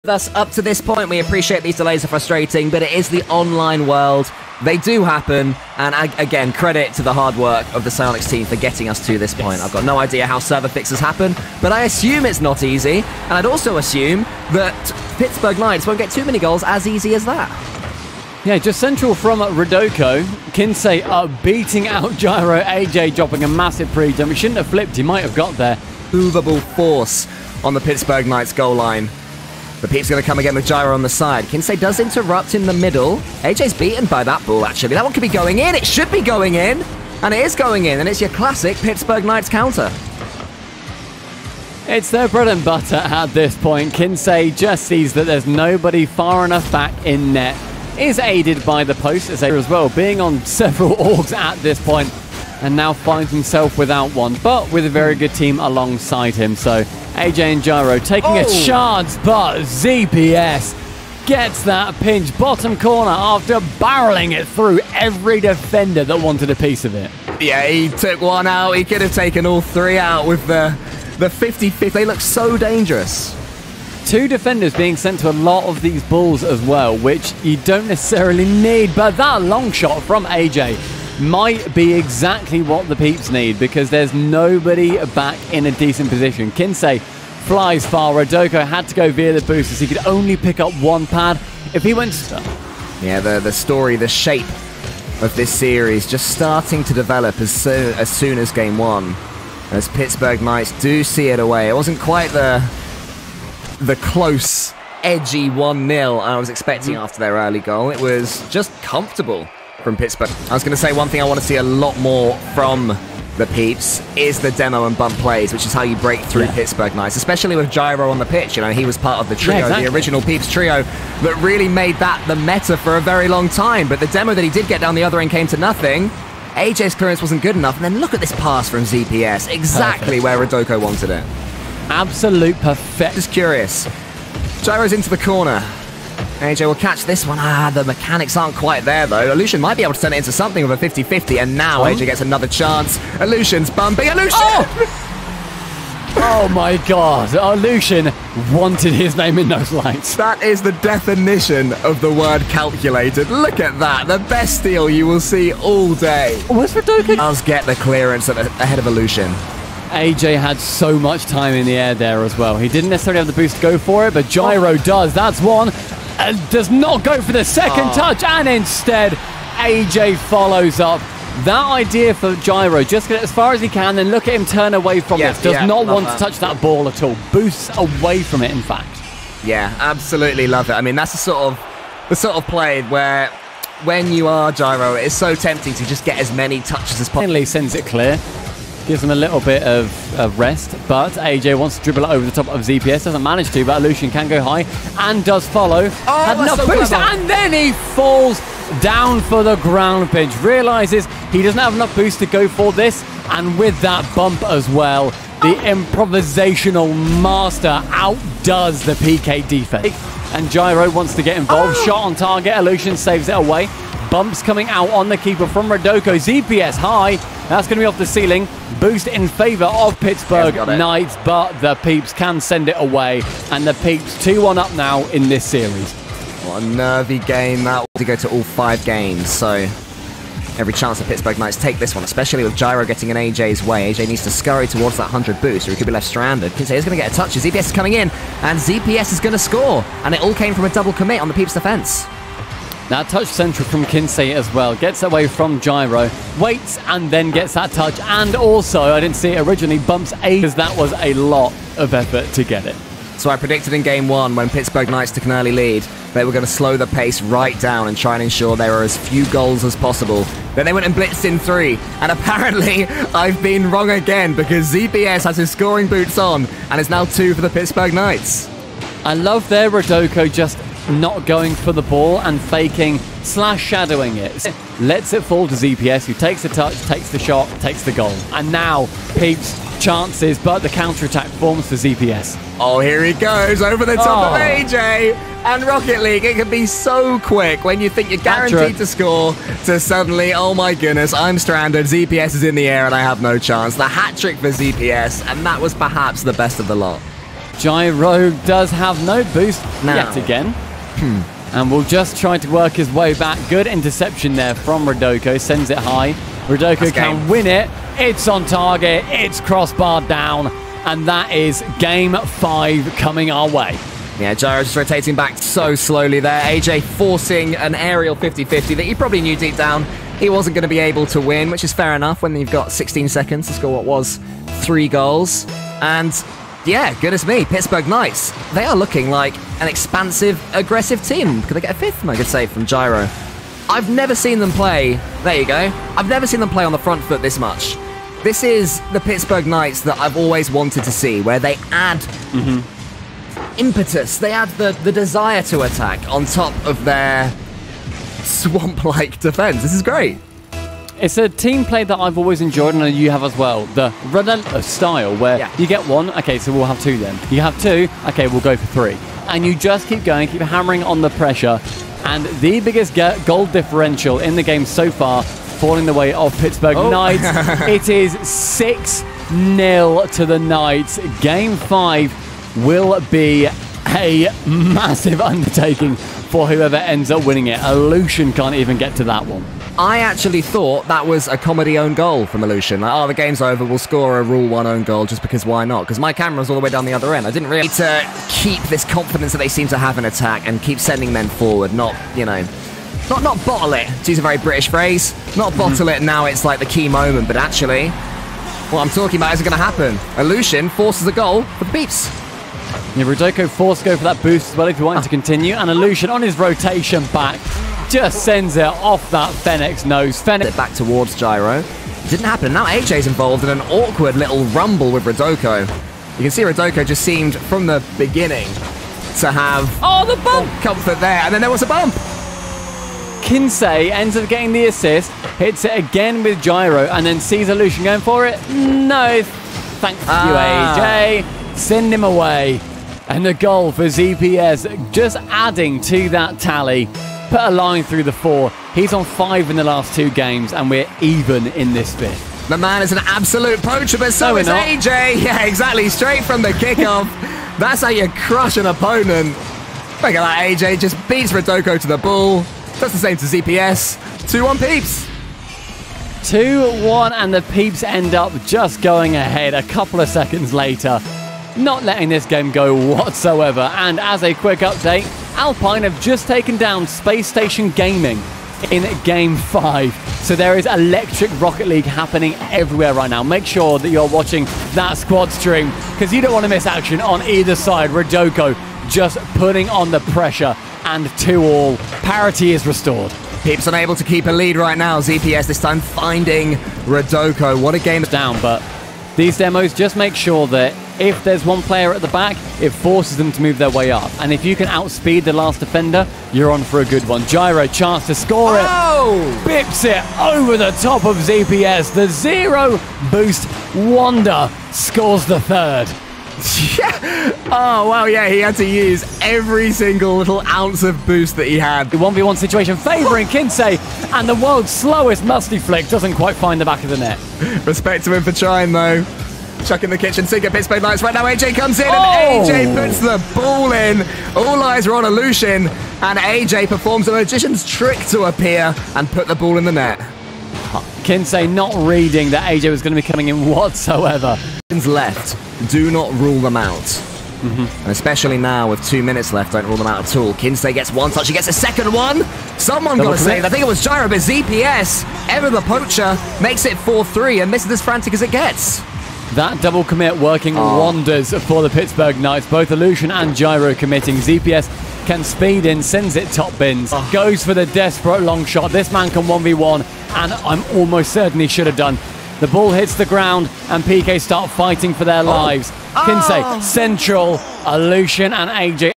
Thus, up to this point, we appreciate these delays are frustrating, but it is the online world. They do happen, and again, credit to the hard work of the Psyonix team for getting us to this point. I've got no idea how server fixes happen, but I assume it's not easy, and I'd also assume that Pittsburgh Knights won't get too many goals as easy as that. Yeah, just central from Rodoko. Kinsey beating out Gyro. AJ dropping a massive pre-jump. He shouldn't have flipped, he might have got there. Movable force on the Pittsburgh Knights goal line. The Peeps going to come again with Gyro on the side. Kinsey does interrupt in the middle. AJ's beaten by that ball, actually. That one could be going in. It should be going in. And it is going in. And it's your classic Pittsburgh Knights counter. It's their bread and butter at this point. Kinsey just sees that there's nobody far enough back in net. Is aided by the post as well, being on several orgs at this point, and now finds himself without one, but with a very good team alongside him. So AJ and Gyro taking a chance, but ZPS gets that pinch bottom corner after barreling it through every defender that wanted a piece of it. Yeah, he took one out. He could have taken all three out with the 50-50. They look so dangerous. Two defenders being sent to a lot of these balls as well, which you don't necessarily need, but that long shot from AJ might be exactly what the Peeps need, because there's nobody back in a decent position. Kinsey flies far. Rodoko had to go via the boosters. He could only pick up one pad. If he went... Yeah, the story, the shape of this series just starting to develop as soon as game one, as Pittsburgh Knights do see it away. It wasn't quite the close, edgy 1-0 I was expecting after their early goal. It was just comfortable from Pittsburgh. I was going to say one thing I want to see a lot more from the Peeps is the demo and bump plays, which is how you break through Pittsburgh Knights, especially with Gyro on the pitch. You know, he was part of the trio, the original Peeps trio, that really made that the meta for a very long time. But the demo that he did get down the other end came to nothing. AJ's clearance wasn't good enough, and then look at this pass from ZPS, exactly where Rodoko wanted it. Absolute perfect. Just curious. Gyro's into the corner. AJ will catch this one. The mechanics aren't quite there, though. Illusion might be able to turn it into something with a 50-50, and now AJ gets another chance. Illusion's bumping. Illusion! Oh my god. Illusion wanted his name in those lights. That is the definition of the word calculated. Look at that. The best steal you will see all day. Where's Rodoko? Does get the clearance ahead of Illusion. AJ had so much time in the air there as well. He didn't necessarily have the boost to go for it, but Gyro does. That's one. Does not go for the second touch, and instead AJ follows up. That idea for Gyro, just get it as far as he can, then look at him turn away from this. Does not want to touch that ball at all. Boosts away from it, in fact. Yeah, absolutely love it. I mean, that's the sort of play where when you are Gyro, it's so tempting to just get as many touches as possible. Finally sends it clear. Gives him a little bit of rest, but AJ wants to dribble it over the top of ZPS. Doesn't manage to, but Illusion can go high and does follow. Had enough boost, and then he falls down for the ground pinch. Realizes he doesn't have enough boost to go for this, and with that bump as well, the improvisational master outdoes the PK defense. And Gyro wants to get involved. Shot on target. Illusion saves it away. Bumps coming out on the keeper from Rodoko. ZPS high. That's going to be off the ceiling. Boost in favor of Pittsburgh Knights, but the Peeps can send it away. And the Peeps 2-1 up now in this series. What a nervy game that was to go to all 5 games. So every chance the Pittsburgh Knights take this one, especially with Gyro getting in AJ's way. AJ needs to scurry towards that 100 boost or he could be left stranded. Kinsey is going to get a touch. ZPS is coming in and ZPS is going to score. And it all came from a double commit on the Peeps defense. That touch central from Kinsey as well. Gets away from Gyro. Waits and then gets that touch. And also, I didn't see it originally, bumps A because that was a lot of effort to get it. So I predicted in game 1 when Pittsburgh Knights took an early lead, they were going to slow the pace right down and try and ensure there were as few goals as possible. Then they went and blitzed in 3. And apparently, I've been wrong again because ZPS has his scoring boots on and is now 2 for the Pittsburgh Knights. I love their Rodoko just not going for the ball and faking / shadowing it. Lets it fall to ZPS, who takes the touch, takes the shot, takes the goal. And now, Peeps chances, but the counter-attack forms for ZPS. Oh, here he goes, over the top of AJ. And Rocket League, it can be so quick when you think you're guaranteed to score, to suddenly, oh my goodness, I'm stranded, ZPS is in the air and I have no chance. The hat-trick for ZPS, and that was perhaps the best of the lot. Gyro does have no boost yet again. And will just try to work his way back. Good interception there from Rodoko. Sends it high. Rodoko can win it. It's on target. It's crossbar down. And that is game 5 coming our way. Yeah, Gyro just rotating back so slowly there. AJ forcing an aerial 50-50 that he probably knew deep down he wasn't going to be able to win, which is fair enough when you've got 16 seconds to score what was 3 goals. And yeah, goodness me, Pittsburgh Knights, they are looking like an expansive, aggressive team. Could they get a 5th? I could say from Gyro. I've never seen them play, there you go, I've never seen them play on the front foot this much. This is the Pittsburgh Knights that I've always wanted to see, where they add impetus, they add the desire to attack on top of their swamp-like defense. This is great. It's a team play that I've always enjoyed, and you have as well. The relentless style where you get 1, okay, so we'll have 2 then. You have 2, okay, we'll go for 3. And you just keep going, keep hammering on the pressure. And the biggest goal differential in the game so far, falling the way of Pittsburgh Knights. It is 6-0 to the Knights. Game 5 will be a massive undertaking for whoever ends up winning it. Illusion can't even get to that one. I actually thought that was a comedy own goal from Illusion. Like, oh, the game's over, we'll score a Rule 1 own goal just because why not? Because my camera's all the way down the other end. I didn't really need to keep this confidence that they seem to have in attack and keep sending men forward, not, you know, not bottle it, to use a very British phrase. Not bottle it now it's like the key moment, but actually, what I'm talking about isn't going to happen. Illusion forces a goal for the Peeps. Yeah, Rodoko forced to go for that boost as well if you wanted to continue, and Illusion on his rotation back just sends it off that Fennec's nose. Fennec back towards Gyro. Didn't happen. Now AJ's involved in an awkward little rumble with Rodoko. You can see Rodoko just seemed from the beginning to have the bump comfort there, and then there was a bump. Kinsey ends up getting the assist, hits it again with Gyro, and then sees Illusion going for it. No, thank you, AJ. Send him away. And the goal for ZPS, just adding to that tally. Put a line through the 4. He's on 5 in the last 2 games, and we're even in this bit. The man is an absolute poacher, but so is AJ. Yeah, exactly. Straight from the kickoff. That's how you crush an opponent. Look at that, AJ just beats Rodoko to the ball. Does the same to ZPS. 2-1 Peeps. 2-1, and the Peeps end up just going ahead a couple of seconds later. Not letting this game go whatsoever. And as a quick update, Alpine have just taken down Space Station Gaming in Game 5. So there is electric Rocket League happening everywhere right now. Make sure that you're watching that squad stream because you don't want to miss action on either side. Rodoko just putting on the pressure, and 2-2. Parity is restored. Peeps unable to keep a lead right now. ZPS this time finding Rodoko. What a game. Down, but these demos just make sure that if there's one player at the back, it forces them to move their way up. And if you can outspeed the last defender, you're on for a good one. Gyro, chance to score it. Bips it over the top of ZPS. The 0 boost Wonder scores the 3rd. Oh, wow, yeah, he had to use every single little ounce of boost that he had. The 1v1 situation favouring Kinsey, and the world's slowest musty flick doesn't quite find the back of the net. Respect to him for trying, though. Chucking the kitchen sink at Pittsburgh Knights. Right now, AJ comes in, and AJ puts the ball in. All eyes are on Illusion, and AJ performs a magician's trick to appear and put the ball in the net. Kinsey not reading that AJ was going to be coming in whatsoever. Left, do not rule them out. And especially now with 2 minutes left, don't rule them out at all. Kinsey gets 1 touch, he gets a 2nd one. Someone got to save. I think it was Gyro, but ZPS, ever the poacher, makes it 4-3, and this is as frantic as it gets. That double commit working wonders for the Pittsburgh Knights. Both Illusion and Gyro committing. ZPS can speed in, sends it top bins, goes for the desperate long shot. This man can 1v1, and I'm almost certain he should have done. The ball hits the ground, and PK start fighting for their lives. Kinsey, central, Illusion and AJ